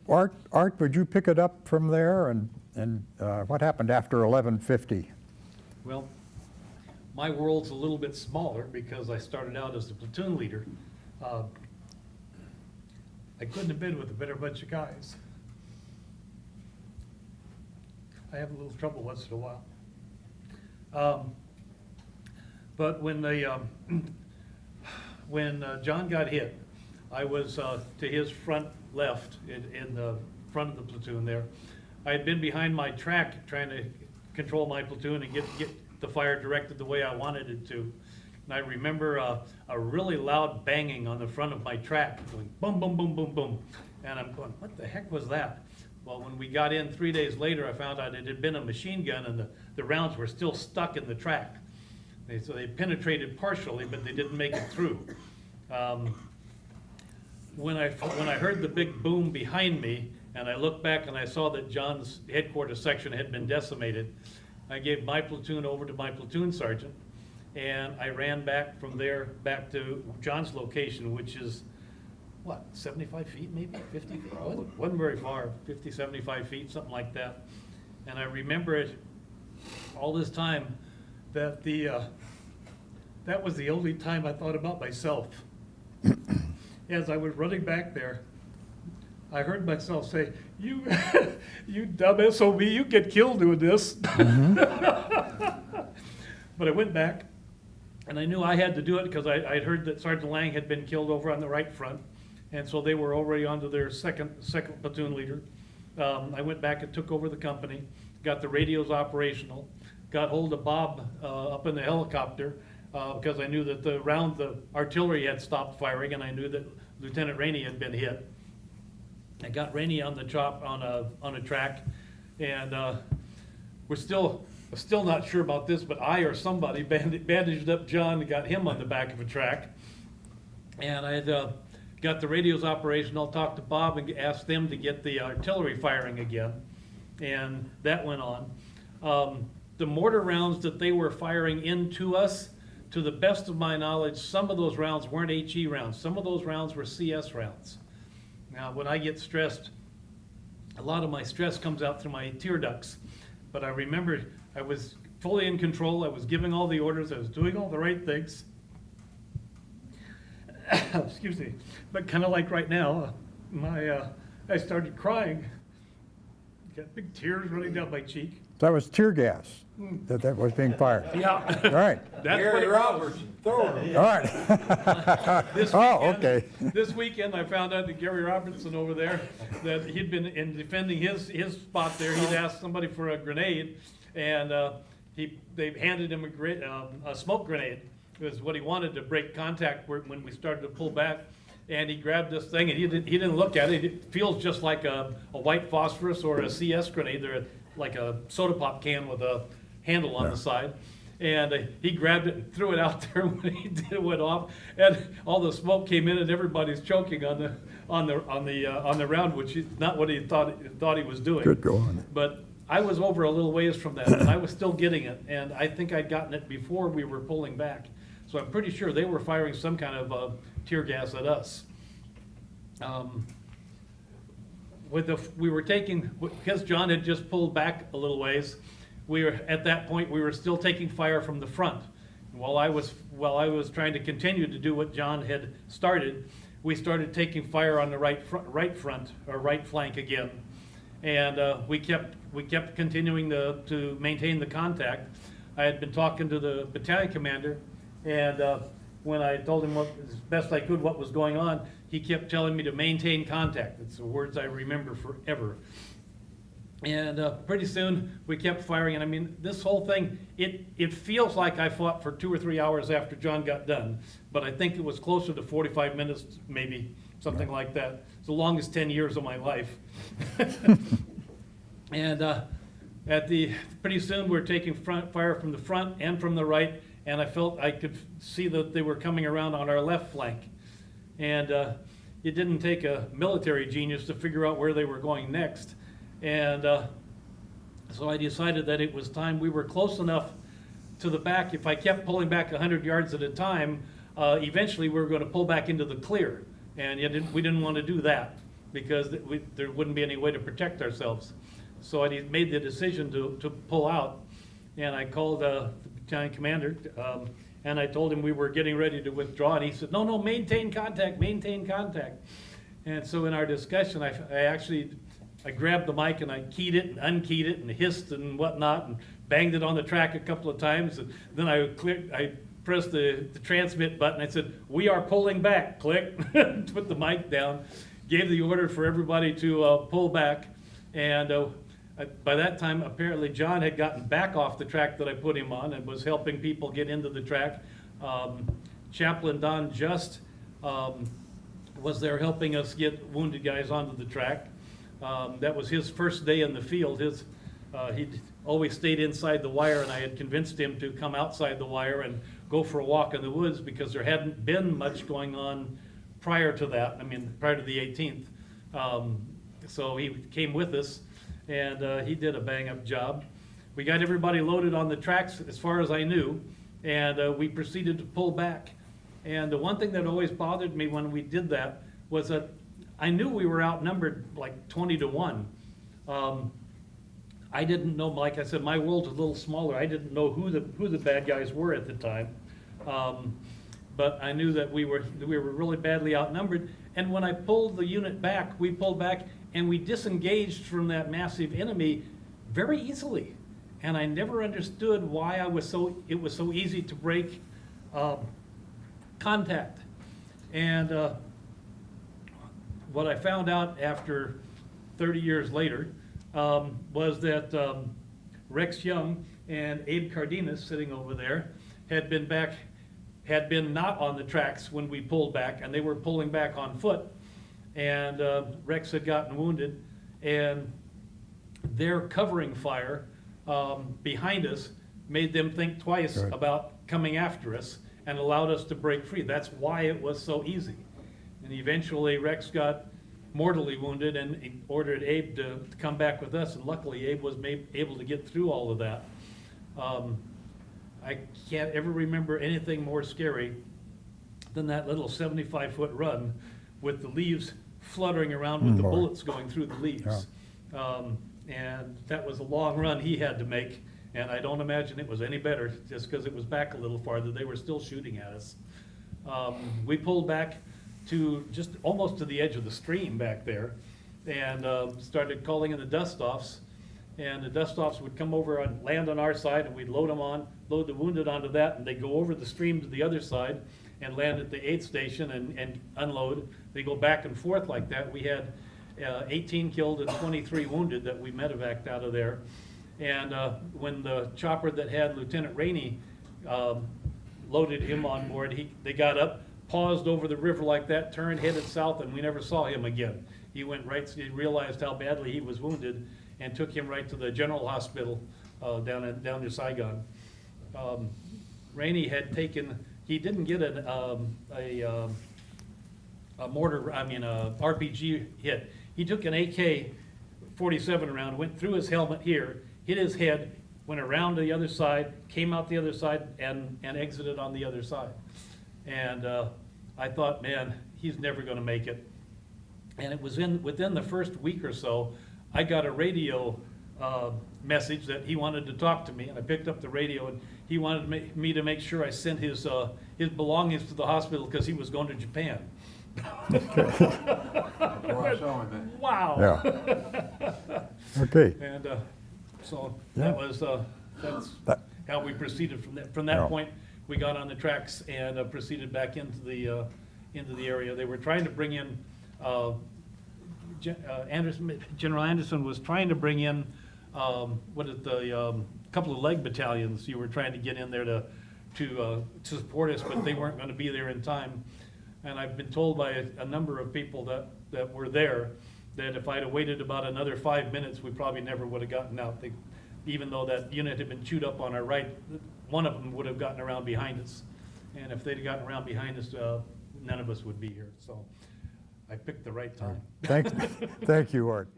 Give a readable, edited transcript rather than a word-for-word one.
Art, would you pick it up from there, and what happened after 11:50? Well, my world's a little bit smaller because I started out as the platoon leader. I couldn't have been with a better bunch of guys. I have a little trouble once in a while. But when John got hit, I was to his front left in the front of the platoon there. I had been behind my track trying to control my platoon and get the fire directed the way I wanted it to. And I remember a really loud banging on the front of my track, going boom, boom, boom, boom, boom. And I'm going, what the heck was that? Well, when we got in 3 days later, I found out it had been a machine gun and the rounds were still stuck in the track. So they penetrated partially, but they didn't make it through. When I heard the big boom behind me, and I looked back and I saw that John's headquarters section had been decimated, I gave my platoon over to my platoon sergeant, and I ran back from there back to John's location, which is, what, 75 feet maybe, 50 feet? Wasn't very far, 50, 75 feet, something like that. And I remember it all this time that that was the only time I thought about myself. As I was running back there, I heard myself say, you dumb SOB, you get killed doing this. Mm-hmm. But I went back, and I knew I had to do it because I'd heard that Sergeant Lang had been killed over on the right front, and so they were already onto their second platoon leader. I went back and took over the company, got the radios operational, got hold of Bob up in the helicopter, because I knew that the artillery had stopped firing, and I knew that Lieutenant Rainey had been hit. I got Rainey on the chop on a track, and we're still not sure about this, but I or somebody bandaged up John and got him on the back of a track. And I had got the radios operational, talked to Bob and asked them to get the artillery firing again, and that went on. The mortar rounds that they were firing into us, to the best of my knowledge, some of those rounds weren't HE rounds. Some of those rounds were CS rounds. Now, when I get stressed, a lot of my stress comes out through my tear ducts. But I remember I was fully in control. I was giving all the orders. I was doing all the right things. Excuse me. But kind of like right now, I started crying. Got big tears running down my cheek. That was tear gas that was being fired. Yeah. All right. That's Gary Roberts, throw it. All right. Okay. This weekend, I found out that Gary Robertson over there, that he'd been in defending his spot there. He'd asked somebody for a grenade, and they handed him a smoke grenade. It was what he wanted to break contact when we started to pull back. And he grabbed this thing, and he didn't look at it. It feels just like a white phosphorus or a CS grenade. They're like a soda pop can with a handle on the side. And he grabbed it and threw it out there. When he did, it went off, and all the smoke came in, and everybody's choking on the round, which is not what he thought he was doing. Good going. But I was over a little ways from that, and I was still getting it, and I think I'd gotten it before we were pulling back. So I'm pretty sure they were firing some kind of tear gas at us. We were taking, because John had just pulled back a little ways, at that point we were still taking fire from the front. And while I was trying to continue to do what John had started, we started taking fire on the right flank again, and we kept continuing to maintain the contact. I had been talking to the battalion commander, and when I told him as best I could what was going on, he kept telling me to maintain contact. It's the words I remember forever. And pretty soon we kept firing, and I mean, this whole thing, it feels like I fought for 2 or 3 hours after John got done, but I think it was closer to 45 minutes, maybe, something like that. It's the longest 10 years of my life. And pretty soon we're taking fire from the front and from the right, and I felt I could see that they were coming around on our left flank. And it didn't take a military genius to figure out where they were going next. And so I decided that it was time. We were close enough to the back. If I kept pulling back 100 yards at a time, eventually we were going to pull back into the clear. And we didn't want to do that. because there wouldn't be any way to protect ourselves. So I made the decision to pull out, and I called the battalion commander, and I told him we were getting ready to withdraw, and he said, no, maintain contact, maintain contact. And so in our discussion, I grabbed the mic and I keyed it and unkeyed it and hissed and whatnot and banged it on the track a couple of times. And then I pressed the transmit button. I said, we are pulling back, click, put the mic down, gave the order for everybody to pull back. And by that time, apparently John had gotten back off the track that I put him on and was helping people get into the track. Chaplain Don Just was there helping us get wounded guys onto the track. That was his first day in the field. He'd always stayed inside the wire, and I had convinced him to come outside the wire and go for a walk in the woods because there hadn't been much going on prior to that, prior to the 18th. So he came with us, and he did a bang-up job. We got everybody loaded on the tracks as far as I knew, and we proceeded to pull back. And the one thing that always bothered me when we did that was that I knew we were outnumbered like 20-1. I didn't know, like I said, my world's a little smaller. I didn't know who the bad guys were at the time. But I knew that we were really badly outnumbered. And when I pulled the unit back, we pulled back and we disengaged from that massive enemy very easily. And I never understood why it was so easy to break contact. And what I found out after 30 years later was that Rex Young and Abe Cardenas, sitting over there, had been not on the tracks when we pulled back, and they were pulling back on foot. And Rex had gotten wounded, and their covering fire behind us made them think twice about coming after us and allowed us to break free. That's why it was so easy. And eventually Rex got mortally wounded and he ordered Abe to come back with us, and luckily Abe was able to get through all of that. I can't ever remember anything more scary than that little 75-foot run with the leaves fluttering around with the bullets going through the leaves. And that was a long run he had to make, and I don't imagine it was any better just because it was back a little farther. They were still shooting at us. We pulled back to just almost to the edge of the stream back there and started calling in the dust-offs. And the dust-offs would come over and land on our side, and we'd load the wounded onto that, and they'd go over the stream to the other side and land at the aid station and unload. They go back and forth like that. We had 18 killed and 23 wounded that we medevaced out of there. And when the chopper that had Lieutenant Rainey loaded him on board, they got up, paused over the river like that, turned, headed south, and we never saw him again. He went right, he realized how badly he was wounded, and took him right to the general hospital down to Saigon. Rainey had taken, he didn't get a RPG hit. He took an AK-47 round, went through his helmet here, hit his head, went around to the other side, came out the other side, and exited on the other side. And I thought, man, he's never going to make it. And it was within the first week or so, I got a radio message that he wanted to talk to me, and I picked up the radio, and he wanted me to make sure I sent his belongings to the hospital because he was going to Japan. Wow. Yeah. Okay. And so that was that's how we proceeded from that. From that point, we got on the tracks and proceeded back into the area. They were trying to bring in. General Anderson was trying to bring in couple of leg battalions. You were trying to get in there to support us, but they weren't going to be there in time. And I've been told by a number of people that were there that if I'd have waited about another 5 minutes, we probably never would have gotten out. Even though that unit had been chewed up on our right, one of them would have gotten around behind us. And if they'd have gotten around behind us, none of us would be here. So I picked the right time. Thank you, Art.